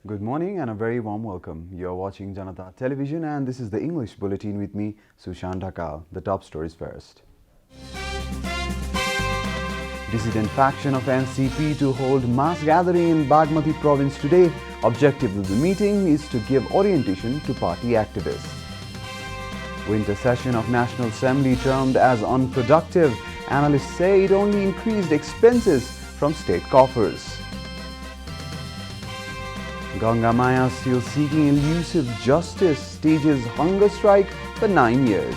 Good morning and a very warm welcome. You're watching Janata Television and this is the English Bulletin with me, Sushant. The top stories first. Dissident faction of NCP to hold mass gathering in Bagmati province today. Objective of the meeting is to give orientation to party activists. Winter session of National Assembly termed as unproductive. Analysts say it only increased expenses from state coffers. Ganga Maya still seeking elusive justice, stages hunger strike for 9 years.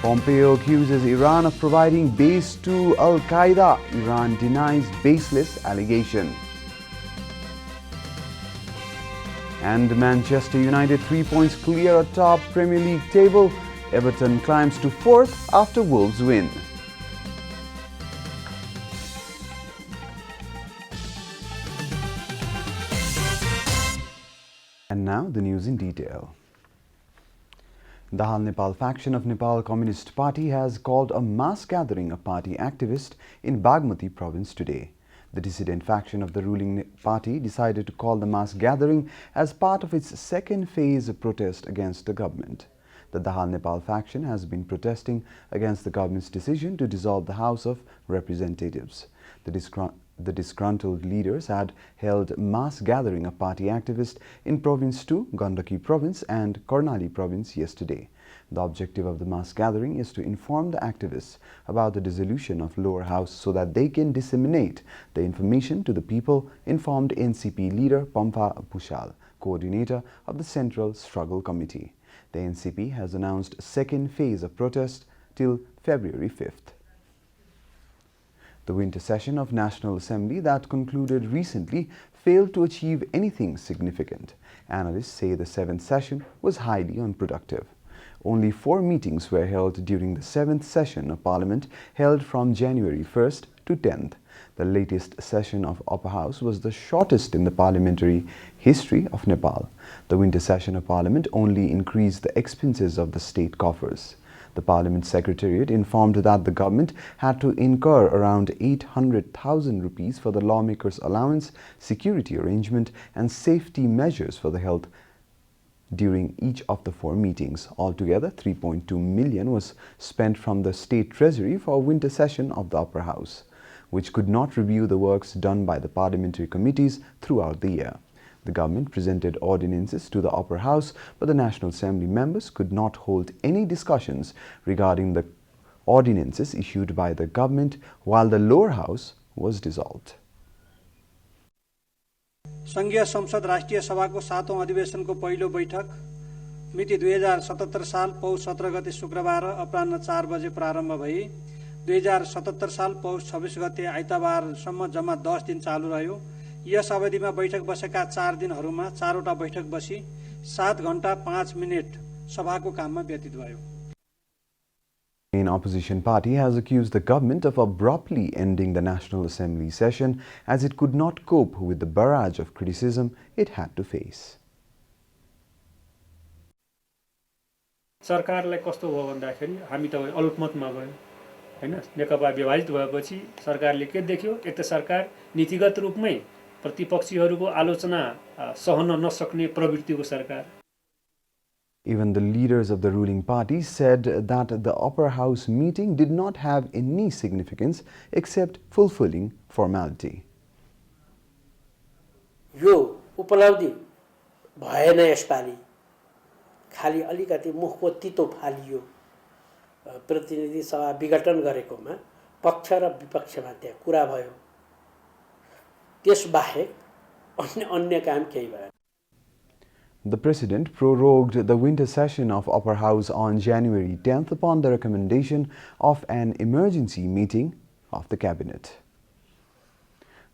Pompeo accuses Iran of providing base to Al-Qaeda. Iran denies baseless allegation. And Manchester United 3 points clear atop Premier League table. Everton climbs to 4th after Wolves win. And now the news in detail. The Hal Nepal faction of Nepal Communist Party has called a mass gathering of party activists in Bagmati province today. The dissident faction of the ruling party decided to call the mass gathering as part of its second phase of protest against the government. The Dahal Nepal faction has been protesting against the government's decision to dissolve the House of Representatives. The disgruntled leaders had held mass gathering of party activists in Province 2, Gandaki Province and Karnali Province yesterday. The objective of the mass gathering is to inform the activists about the dissolution of lower house so that they can disseminate the information to the people, informed NCP leader Pampa Bhushal, coordinator of the Central Struggle Committee. The NCP has announced a second phase of protest till February 5th. The winter session of National Assembly that concluded recently failed to achieve anything significant. Analysts say the 7th session was highly unproductive. Only 4 meetings were held during the 7th session of Parliament held from January 1st to 10th. The latest session of Upper House was the shortest in the parliamentary history of Nepal. The winter session of Parliament only increased the expenses of the state coffers. The Parliament Secretariat informed that the government had to incur around 800,000 rupees for the lawmakers' allowance, security arrangement and safety measures for the health during each of the 4 meetings. Altogether, 3.2 million was spent from the state treasury for a winter session of the Upper House, which could not review the works done by the parliamentary committees throughout the year. The government presented ordinances to the Upper House, but the National Assembly members could not hold any discussions regarding the ordinances issued by the government while the lower house was dissolved. संघीय संसद राष्ट्रिय सभाको 7औं अधिवेशनको पहिलो बैठक मिति 2077 साल पौष 17 गते शुक्रबार अपराह्न 4 बजे प्रारम्भ भई 2077 साल पौष 26 गते आइतबारसम्म जम्मा 10 दिन चालू रह्यो। यस अवधिमा बैठक बसेका 4 दिनहरूमा 4 वटा बैठक बसी 7 घण्टा 5 मिनेट सभाको काममा व्यतीत भयो। The main opposition party has accused the government of abruptly ending the National Assembly session as it could not cope with the barrage of criticism it had to face. सरकारलाई कस्तो भयो भन्दाखेरि हामी त अल्पमतमा गयो हैन। नेकपा विभाजित भएपछि सरकारले के देख्यो, एक त सरकार नीतिगत रूपमै प्रतिपक्षीहरूको आलोचना सहन नसक्ने प्रवृत्तिको सरकार। Even the leaders of the ruling party said that the Upper House meeting did not have any significance except fulfilling formality. यो उपलब्धि भएन यसपालि, खाली अलिकति मुखको तितो फालियो। प्रतिनिधि सभा विघटन गरेकोमा पक्ष र विपक्षमा त्यहाँ कुरा भयो, त्यसबाहेक अन्य काम केही भएन। The President prorogued the winter session of Upper House on January 10th upon the recommendation of an emergency meeting of the Cabinet.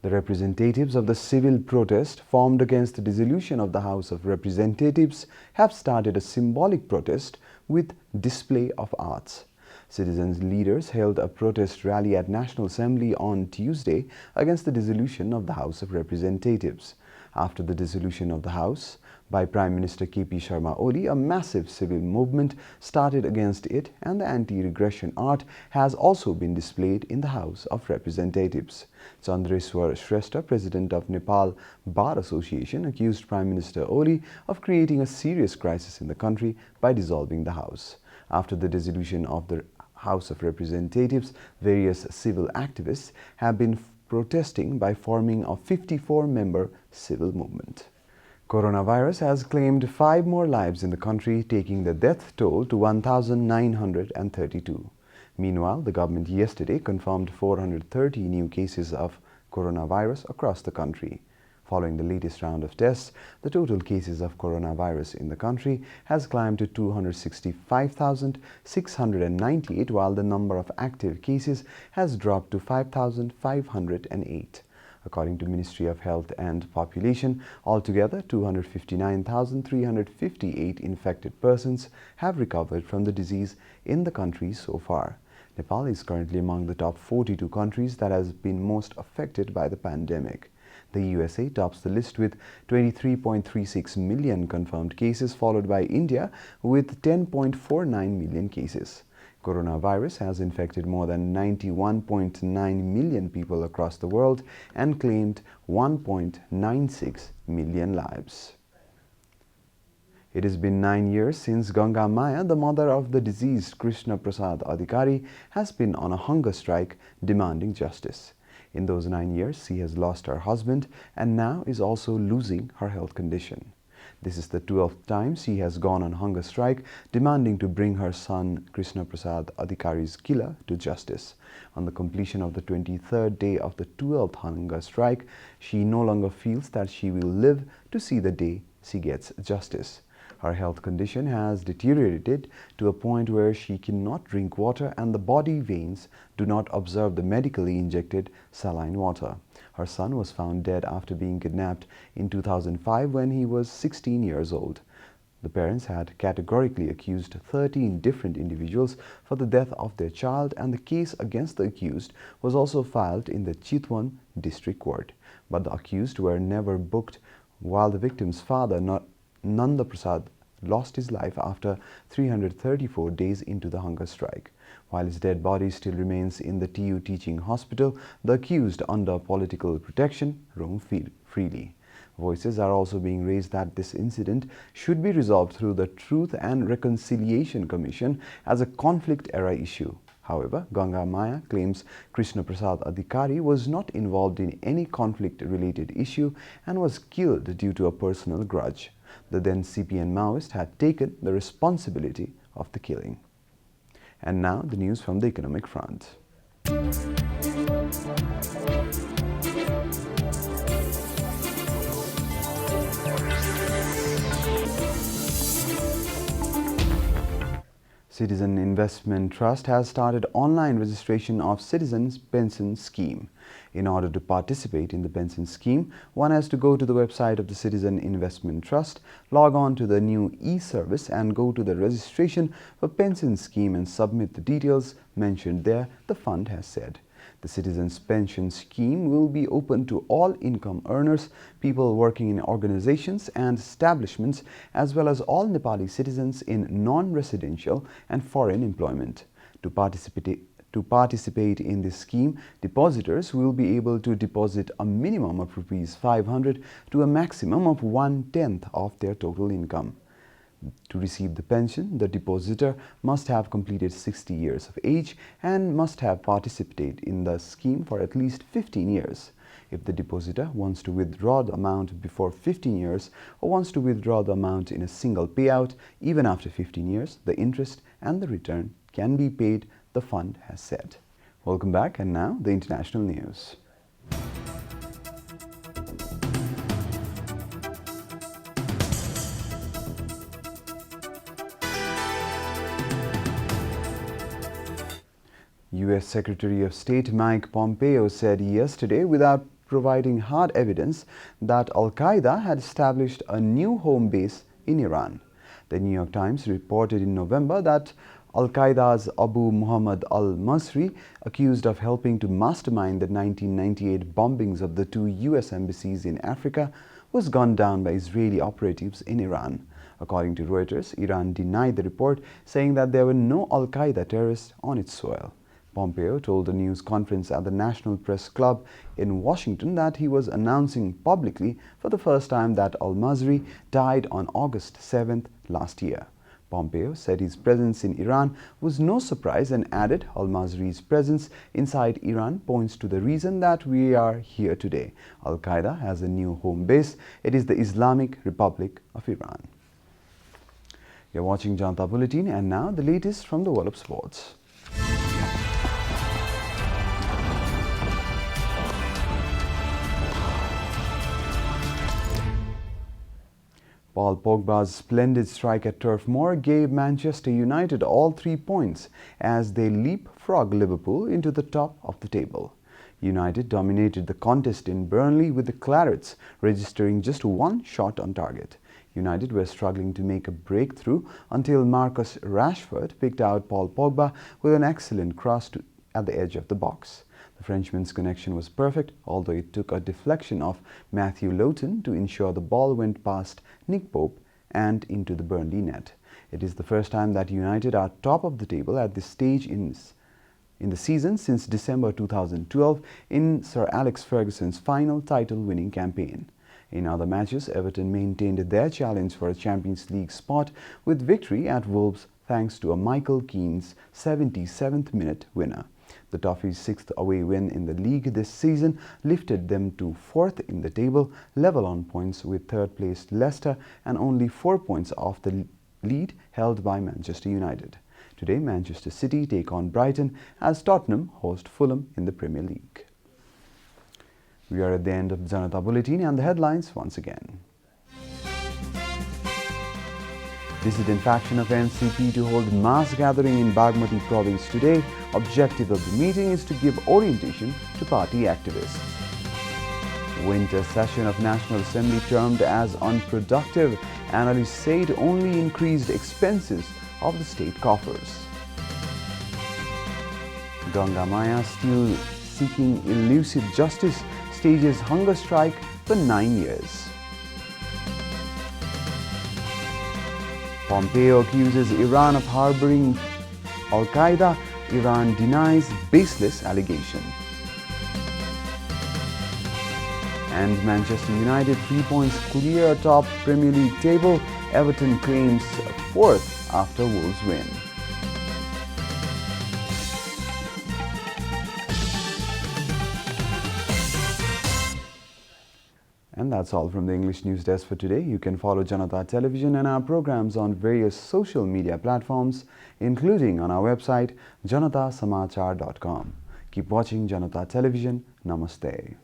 The representatives of the civil protest formed against the dissolution of the House of Representatives have started a symbolic protest with display of arts. Citizens leaders held a protest rally at National Assembly on Tuesday against the dissolution of the House of Representatives. After the dissolution of the House, by Prime Minister KP Sharma Oli, a massive civil movement started against it, and the anti-regression art has also been displayed in the House of Representatives. Chandreswar Shrestha, President of Nepal Bar Association, accused Prime Minister Oli of creating a serious crisis in the country by dissolving the House. After the dissolution of the House of Representatives, various civil activists have been protesting by forming a 54-member civil movement. Coronavirus has claimed 5 more lives in the country, taking the death toll to 1,932. Meanwhile, the government yesterday confirmed 430 new cases of coronavirus across the country. Following the latest round of tests, the total cases of coronavirus in the country has climbed to 265,698, while the number of active cases has dropped to 5,508. According to Ministry of Health and Population, altogether 259,358 infected persons have recovered from the disease in the country so far. Nepal is currently among the top 42 countries that has been most affected by the pandemic. The USA tops the list with 23.36 million confirmed cases, followed by India with 10.49 million cases. Coronavirus has infected more than 91.9 million people across the world and claimed 1.96 million lives. It has been 9 years since Ganga Maya, the mother of the deceased Krishna Prasad Adhikari, has been on a hunger strike demanding justice. In those 9 years, she has lost her husband and now is also losing her health condition. This is the 12th time she has gone on hunger strike, demanding to bring her son Krishna Prasad Adhikari's killer to justice. On the completion of the 23rd day of the 12th hunger strike, she no longer feels that she will live to see the day she gets justice. Her health condition has deteriorated to a point where she cannot drink water and the body veins do not absorb the medically injected saline water. Her son was found dead after being kidnapped in 2005 when he was 16 years old. The parents had categorically accused 13 different individuals for the death of their child, and the case against the accused was also filed in the Chitwan District Court. But the accused were never booked, while the victim's father, Nanda Prasad, lost his life after 334 days into the hunger strike. While his dead body still remains in the TU Teaching Hospital, the accused, under political protection, roam freely. Voices are also being raised that this incident should be resolved through the Truth and Reconciliation Commission as a conflict-era issue. However, Ganga Maya claims Krishna Prasad Adhikari was not involved in any conflict-related issue and was killed due to a personal grudge. The then CPN Maoist had taken the responsibility of the killing. And now the news from the economic front. Citizen Investment Trust has started online registration of Citizens Pension Scheme. In order to participate in the pension scheme, one has to go to the website of the Citizen Investment Trust, log on to the new e-service and go to the registration for pension scheme and submit the details mentioned there, the fund has said. The Citizens Pension Scheme will be open to all income earners, people working in organizations and establishments, as well as all Nepali citizens in non-residential and foreign employment. To participate in this scheme, depositors will be able to deposit a minimum of Rs500 to a maximum of 1/10 of their total income. To receive the pension, the depositor must have completed 60 years of age and must have participated in the scheme for at least 15 years. If the depositor wants to withdraw the amount before 15 years or wants to withdraw the amount in a single payout, even after 15 years, the interest and the return can be paid, the fund has said. Welcome back, and now the international news. U.S. Secretary of State Mike Pompeo said yesterday, without providing hard evidence, that Al-Qaeda had established a new home base in Iran. The New York Times reported in November that Al-Qaeda's Abu Muhammad al-Masri, accused of helping to mastermind the 1998 bombings of the 2 U.S. embassies in Africa, was gunned down by Israeli operatives in Iran. According to Reuters, Iran denied the report, saying that there were no Al-Qaeda terrorists on its soil. Pompeo told a news conference at the National Press Club in Washington that he was announcing publicly for the first time that al-Masri died on August 7th last year. Pompeo said his presence in Iran was no surprise and added al-Masri's presence inside Iran points to the reason that we are here today. Al-Qaeda has a new home base. It is the Islamic Republic of Iran. You're watching Janata Bulletin, and now the latest from the world of sports. Paul Pogba's splendid strike at Turf Moor gave Manchester United all 3 points as they leapfrog Liverpool into the top of the table. United dominated the contest in Burnley with the Clarets registering just 1 shot on target. United were struggling to make a breakthrough until Marcus Rashford picked out Paul Pogba with an excellent cross at the edge of the box. The Frenchman's connection was perfect, although it took a deflection of Matthew Lowton to ensure the ball went past Nick Pope and into the Burnley net. It is the first time that United are top of the table at this stage in the season since December 2012 in Sir Alex Ferguson's final title-winning campaign. In other matches, Everton maintained their challenge for a Champions League spot with victory at Wolves thanks to a Michael Keane's 77th minute winner. The Toffees' 6th away win in the league this season lifted them to 4th in the table, level on points with third-placed Leicester and only 4 points off the lead held by Manchester United. Today, Manchester City take on Brighton as Tottenham host Fulham in the Premier League. We are at the end of Janata Bulletin, and the headlines once again. Dissident faction of NCP to hold mass gathering in Bagmati province today. Objective of the meeting is to give orientation to party activists. Winter session of National Assembly termed as unproductive. Analysts said only increased expenses of the state coffers. Ganga Maya, still seeking elusive justice, stages hunger strike for 9 years. Pompeo accuses Iran of harboring Al-Qaeda. Iran denies baseless allegation. And Manchester United 3 points clear atop Premier League table. Everton claims 4th after Wolves win. And that's all from the English News Desk for today. You can follow Janata Television and our programs on various social media platforms, including on our website, janatasamachar.com. Keep watching Janata Television. Namaste.